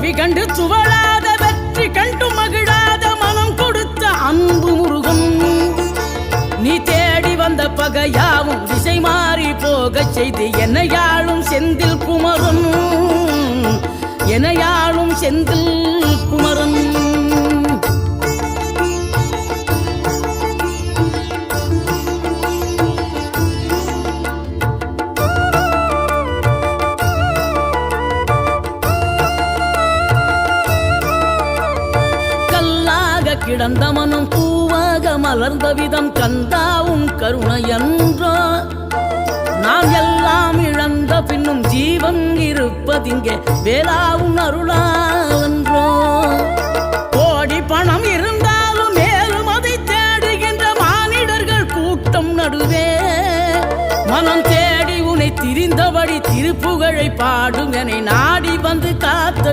தோல்வி கண்டு துவளாத வெற்றி கண்டு மகிழாத மனம் கொடுத்த அன்பு முருகன் நீ தேடி வந்த பகையாவும் திசை மாறி போகச் செய்து என்னையாளும் செந்தில் குமரன் என்னையாளும் செந்தில் குமரன் கிடந்த மனம் பூவாக மலர்ந்த விதம் கந்தாவும் கருணை என்றோ நாம் எல்லாம் இழந்த பின்னும் ஜீவன் இருப்பதிங்கே வேளாவும் அருளாவென்றோ கோடி பணம் இருந்தாலும் மேலும் அதை தேடுகின்ற மானிடர்கள் கூட்டம் நடுவே மனம் தேடி உன்னை திரிந்தபடி திருப்புகழை பாடும் என நாடி வந்து காத்த